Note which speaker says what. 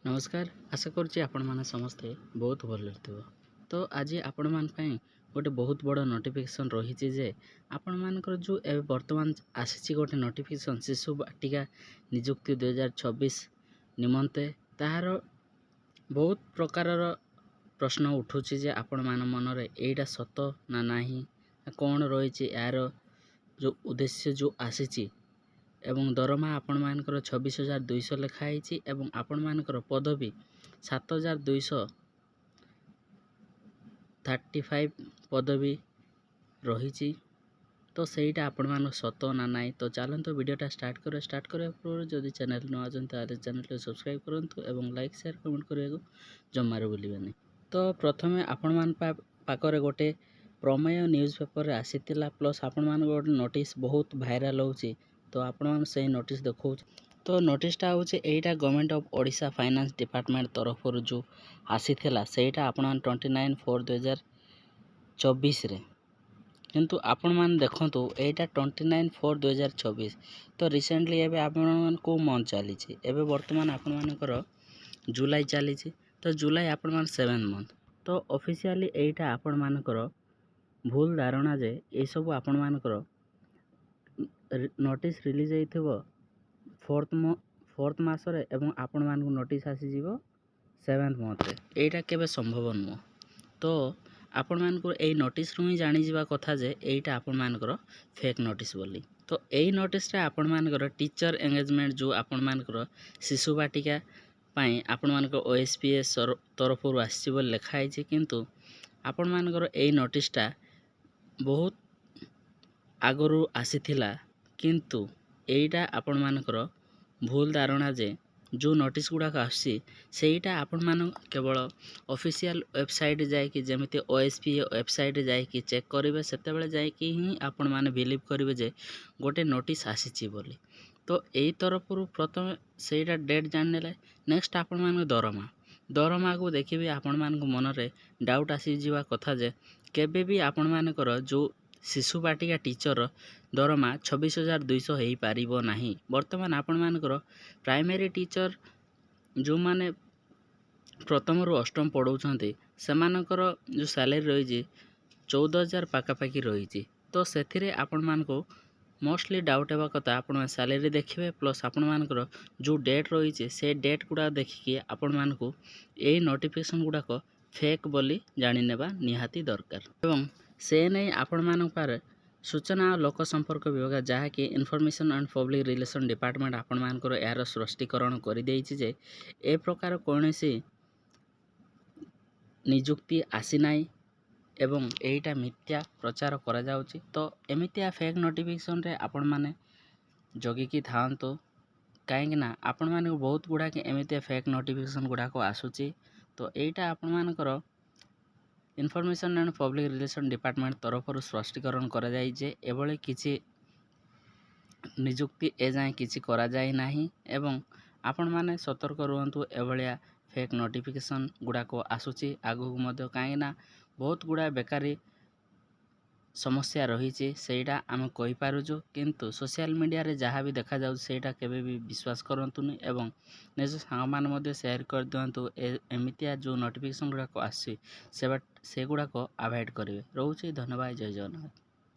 Speaker 1: नमस्कार। आशा करुच्ची आपण माने समस्ते बहुत भल थिबो। तो आज आपण मान पई गोटे बहुत बड़ नोटिफिकेशन रही जे आपण मानकर जो एवं वर्तमान आसी गोटे नोटिफिकेशन शिशु बाटिका नियुक्ति 2026 निमंते ताहार बहुत प्रकार प्रश्न उठुची जे आपण मान मनरे एटा सत ना नाही कौन रही यार जो उद्देश्य जो आसी एवं दरमा आपण मानकर 26,200 लिखाई एवं आपण मानकर पदवी 7,235 पदवी रही। तो सहीटा आपण मान सत ना नाई। तो चलते वीडियोटा स्टार्ट करने पूर्व जदि चैनल न आते चैनल को सब्सक्राइब करूँ एवं लाइक शेयर कमेंट करने जमार भूलें। तो प्रथमे आपण मान पाखरे गोटे प्रमेय न्यूज पेपर आसीला प्लस आपण मान गोटे नोटिस बहुत भाइराल होची। तो आपण मान से नोटिस देखो। तो नोटिसटा हूँ यहीटा government of Odisha finance department तरफ जो आसीला सेटा आपण 29/4/2024 रे किंतु आपण मान देखंतु एटा 29/4/2024। तो रिसेंटली एबे आपण मान को मंथ चली एबे वर्तमान आपण मानकर जुलाई चली। तो जुलाई आपण मान 7 मंथ। तो ऑफिशियली एटा आपण मानकर भूल धारणा जे ए सब आपण मानकर नोटिस रिलीज होइथिबो 4th मासरे एवं आपण मान नोटिस आसी जीवो 7th मंथ रे। एटा केबे संभव नुह। तो आपण मानकर एई नोटिस रु ही जानि जीवा कथा जे एटा आपण मानकर फेक नोटिस बोली। तो एई नोटिस रे आपण मानकर टीचर एंगेजमेंट जो आपण मानकर शिशु बाटिका पाई आपण मानकर ओएसपीएस तरफ रु आसी बोल लिखाई छी। किंतु आपण मानकर एई नोटिसटा बहुत आगरू आसीथिला किंतु एटा आपण मानकर भूल धारणा जे जो नोटिस गुड़ाक आईटा आपण मान केवल ऑफिशियल वेबसाइट जाकि जमिति ओएसपी वेबसाइट जाकि चेक करेंगे सेतेबेले जाकि ही आपण माने बिलीव करेंगे जे गोटे नोटिस आसीची बोली। तो यही तरफ प्रथम सेटा डेट जानने नेक्स्ट आपण मान दरमा को देखिए आपण मान मनरे डाउट आसी जीवा कथा जे केबे भी आपण मानकर जो शिशु बाटिका टीचर दरमा 26,200 हो पारिबो नाही। वर्तमान आपण मानकर प्राइमरी टीचर जो माने प्रथम रु अष्टम पढ़ाऊँच से जो सैलरी रही 14,000 पाखापाखि रही। तो से आपण मान को मोस्टली डाउट होगा कथा आपण सैलरी देखिए प्लस आपण मानकर जो डेट रही से डेट गुड़ा देखिए आपण मान को यही नोटिफिकेशन गुड़ाक फेक बोली जानी नेबा निहाती दरकार। एवं से नहीं आपण मान पारे सूचना और लोक संपर्क विभाग जहाँकि information and public relation department आपण मानकर यार स्पष्टीकरण कर देइछि जे ए प्रकार कोनोसी नियुक्ति आसी नाई एवं एटा मिथ्या प्रचार करा जाउछि। तो एमितिया फेक नोटिफिकेशन रे आपण माने जगिकी थांतो काहेकि ना आपण माने बहुत गुड़ा के एमितिया फेक नोटिफिकेशन गुड़ा को आसुछि। तो एटा आपण मानकर information and public relation department तरफ स्पष्टीकरण करा जाय जे एभले किछि नियुक्ति ए जाए किछि करा जाय नाही एवं आपण माने सतर्क रुहंतु एभलिया फेक नोटिफिकेशन गुड़ा को आसुछि आगु मध्य काहेना बहुत गुड़ा बेकारी समस्या रही सेटा आम कहि पारुछु। किंतु सोशल मीडिया रे जहाँ भी देखा जाउ सेटा केबे भी विश्वास करंतुनी एवं निज सांग मान मध्य शेयर कर दियंतु। एमितिया जो नोटिफिकेशन गुड़ा को आसी से गुड़ा को अवॉइड करेंगे। रोचे धन्यवाद। जय जगन्नाथ।